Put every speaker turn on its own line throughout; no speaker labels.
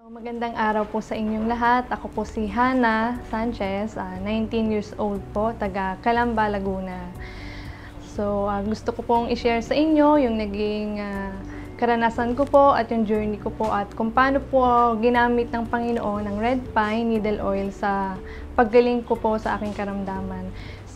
Magandang araw po sa inyong lahat. Ako po si Hannah Sanchez, 19 years old po, taga Calamba, Laguna. Gusto ko pong i-share sa inyo yung naging karanasan ko po at yung journey ko po at kung paano po ginamit ng Panginoon ng red pine needle oil sa paggaling ko po sa aking karamdaman.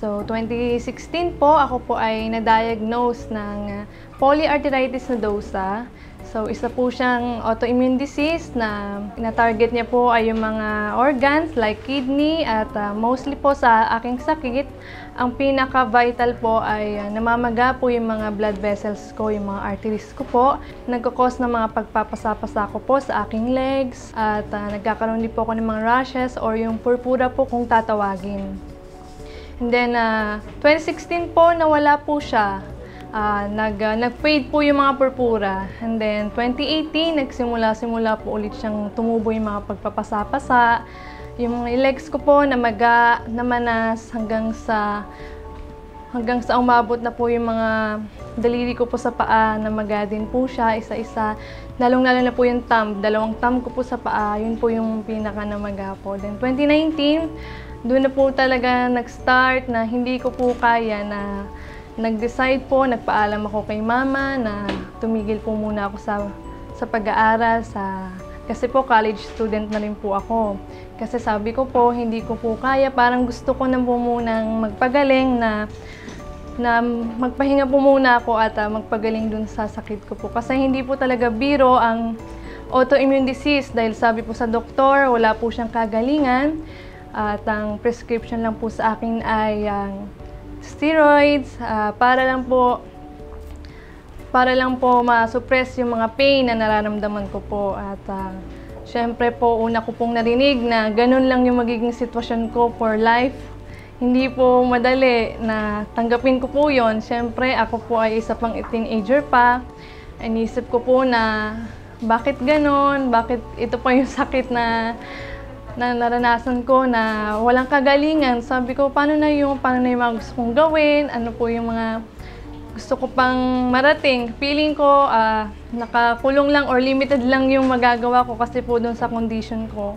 2016 po, ako po ay na-diagnose ng polyarteritis nodosa. Isa po siyang autoimmune disease na target niya po ay yung mga organs like kidney at mostly po sa aking sakit, ang pinaka-vital po ay namamaga po yung mga blood vessels ko, yung mga arteries ko po. Nagkakos ng mga pagpapasa-pasa ko po sa aking legs at nagkakaroon din po ako ng mga rashes or yung purpura po kung tatawagin. And then, 2016 po, nawala po siya. Nag-fade po yung mga purpura. And then, 2018, nagsimula po ulit siyang tumubo yung mga pagpapasa-pasa. Yung mga legs ko po, namaga, namanas, hanggang sa umabot na po yung mga daliri ko po sa paa, namaga din po siya, isa-isa. Lalong-lalo na po yung thumb, dalawang thumb ko po sa paa, yun po yung pinaka-namaga po. Then, 2019, doon na po talaga nag-start na hindi ko po kaya na nag-decide po, nagpaalam ako kay mama na tumigil po muna ako sa pag-aaral kasi po college student na rin po ako. Kasi sabi ko po, hindi ko po kaya, parang gusto ko na po munang magpagaling na magpahinga po muna ako at magpagaling dun sa sakit ko po. Kasi hindi po talaga biro ang autoimmune disease dahil sabi po sa doktor, wala po siyang kagalingan. At ang prescription lang po sa akin ay steroids para lang po ma-suppress yung mga pain na nararamdaman ko po. At syempre po, una ko pong narinig na ganun lang yung magiging sitwasyon ko for life. Hindi po madali na tanggapin ko po yon. Syempre, ako po ay isa pang teenager pa. Inisip ko po na bakit ganun? Bakit ito pa yung sakit na naranasan ko na walang kagalingan. Sabi ko, paano na yung mga gusto kong gawin? Ano po yung mga gusto ko pang marating? Feeling ko, nakakulong lang or limited lang yung magagawa ko kasi po doon sa condition ko.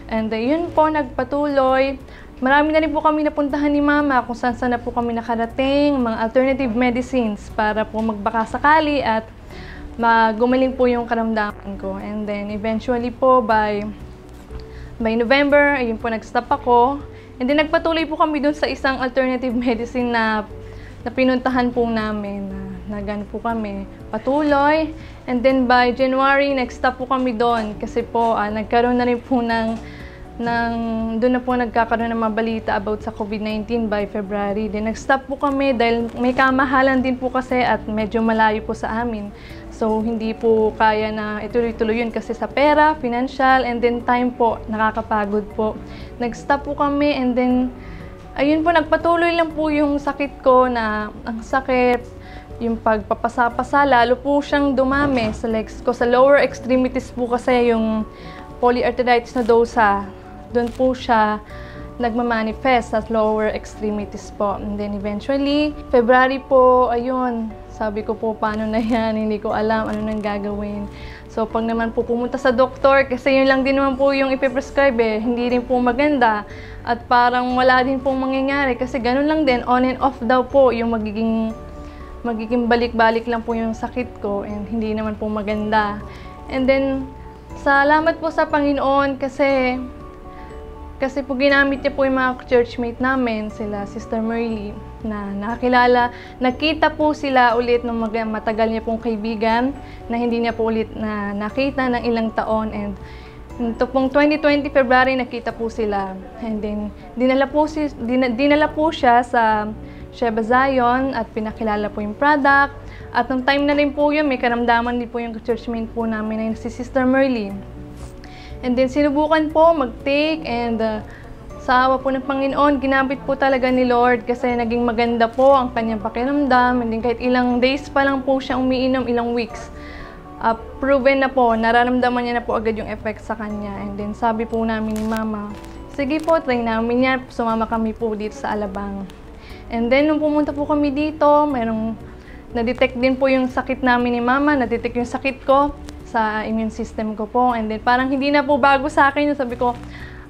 And yun po, nagpatuloy. Marami na rin po kami napuntahan ni mama kung saan na po kami nakarating, mga alternative medicines para po magbaka sakali at gumaling po yung karamdaman ko. And then eventually po, by November, ayun po, nag-stop ako. And then, nagpatuloy po kami dun sa isang alternative medicine na pinuntahan po namin. Nagano po kami, patuloy. And then, by January, nag-stop po kami doon. Kasi po, nagkaroon na rin po doon na po nagkakaroon ng mga balita about sa COVID-19 by February. Then, nag-stop po kami dahil may kamahalan din po kasi at medyo malayo po sa amin. So, hindi po kaya na ituloy-tuloy yun kasi sa pera, financial, and then time po, nakakapagod po. Nag-stop po kami and then, ayun po, nagpatuloy lang po yung sakit ko na ang sakit, yung pagpapasa-pasa, lalo po siyang dumami sa legs ko. Sa lower extremities po kasi yung polyarteritis nodosa, doon po siya nagmamanifest sa lower extremities po. And then eventually, February po, ayun, sabi ko po, paano na yan? Hindi ko alam ano nang gagawin. So, pag naman po pumunta sa doktor, kasi yun lang din naman po yung ipiprescribe hindi rin po maganda. At parang wala din pong mangyayari kasi ganun lang din, on and off daw po yung magiging balik-balik lang po yung sakit ko and hindi naman po maganda. And then, salamat po sa Panginoon kasi po ginamit niya po yung mga churchmate namin, sila Sister Merly, na nakita po sila ulit ng matagal niya pong kaibigan na hindi niya po ulit nakita ng ilang taon. And ito pong 2020 February, nakita po sila. And then, dinala po siya sa Sheba Zion at pinakilala po yung product. At nung time na rin po yun, may karamdaman din po yung churchmate po namin na si Sister Merly. And then, sinubukan po mag-take and sa awa po ng Panginoon, ginamit po talaga ni Lord kasi naging maganda po ang kanyang pakiramdam. And then, kahit ilang days pa lang po siya umiinom, ilang weeks, proven na po, nararamdaman niya na po agad yung effect sa kanya. And then, sabi po namin ni Mama, sige po, try namin yan. Sumama kami po dito sa Alabang. And then, nung pumunta po kami dito, na-detect din po yung sakit namin ni Mama, na-detect yung sakit ko. sa immune system ko po. And then parang hindi na po bago sa akin. Sabi ko,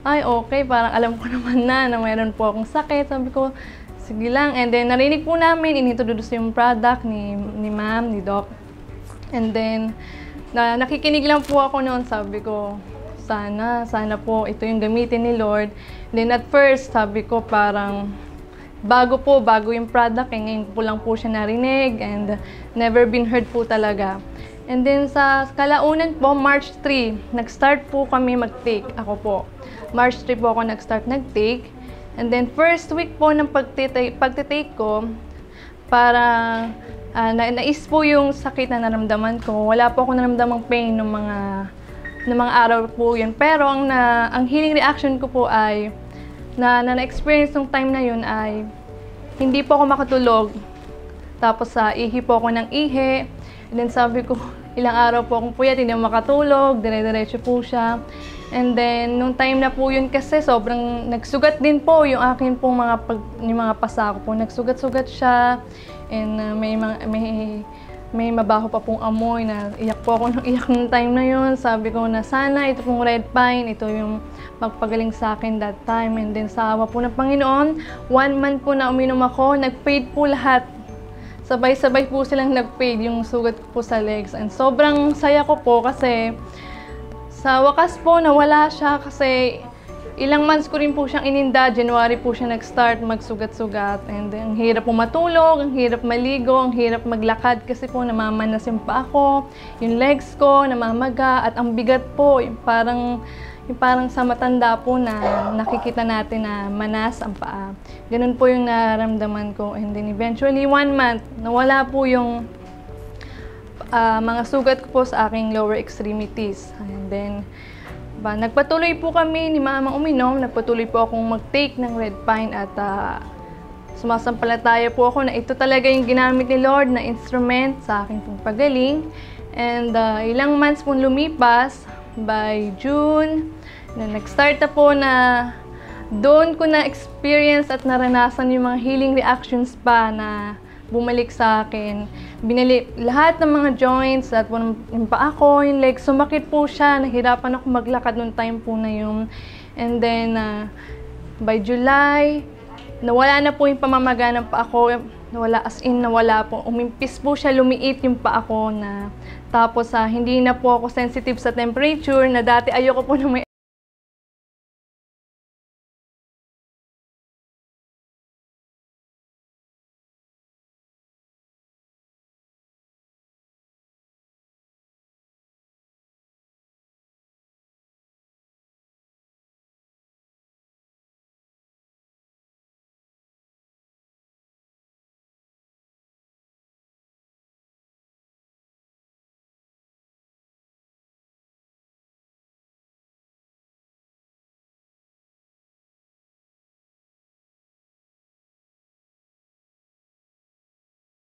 ay okay, parang alam ko naman na mayroon po akong sakit. Sabi ko, sige lang. And then narinig po namin, inintroduce yung product ni ma'am, ni Doc. And then, nakikinig lang po ako noon. Sabi ko, sana po ito yung gamitin ni Lord. Then at first, sabi ko parang bago yung product, ngayon po lang po siya narinig and never been heard po talaga. And then sa kalaunan po, March 3, nag-start po kami mag-take. Ako po, March 3 po ako nag-start nag-take. And then first week po ng pagtitake ko, para nais po yung sakit na naramdaman ko. Wala po ako naramdamang pain ng mga araw po yun. Pero ang healing reaction ko po ay na-experience ng time na yun ay hindi po ako makatulog. Tapos ihi po ako ng ihi. And then sabi ko, ilang araw po akong puyat, hindi ako makatulog, dire-diretso po siya. And then, nung time na po yun kasi, sobrang nagsugat din po yung akin pong mga pasa ko po. Nagsugat-sugat siya. And may mabaho pa pong amoy na iyak po ako nung iyak nung time na yun. Sabi ko na sana ito pong red pine, ito yung magpagaling sa akin that time. And then sa awa po ng Panginoon, 1 month po na uminom ako, nag-fade po lahat. Sabay-sabay po silang nag-fade yung sugat ko po sa legs. And sobrang saya ko po kasi sa wakas po nawala siya kasi ilang months ko rin po siyang ininda. January po siya nag-start magsugat-sugat. And ang hirap po matulog, ang hirap maligo, ang hirap maglakad kasi po namamanas yung paa ko, yung legs ko, namamaga, at ang bigat po, yung parang sa matanda po na nakikita natin na manas ang paa. Ganun po yung nararamdaman ko. And then eventually, 1 month, nawala po yung mga sugat ko po sa aking lower extremities. And then, nagpatuloy po kami ni Mama uminom, nagpatuloy po akong mag-take ng red pine at sumasampalataya po ako na ito talaga yung ginamit ni Lord na instrument sa aking pong pagaling. And ilang months po lumipas, by June, nag-start na po na doon ko na-experience at naranasan yung mga healing reactions pa na bumalik sa akin. Lahat ng mga joints at yung paa ko, yung legs, sumakit po siya. Nahirapan ako maglakad noong time po na yun. And then, by July, nawala na po yung pamamaga ng paa ko. Nawala po. Umimpis po siya, lumiit yung paa ko na. Tapos, hindi na po ako sensitive sa temperature na dati ayoko po na may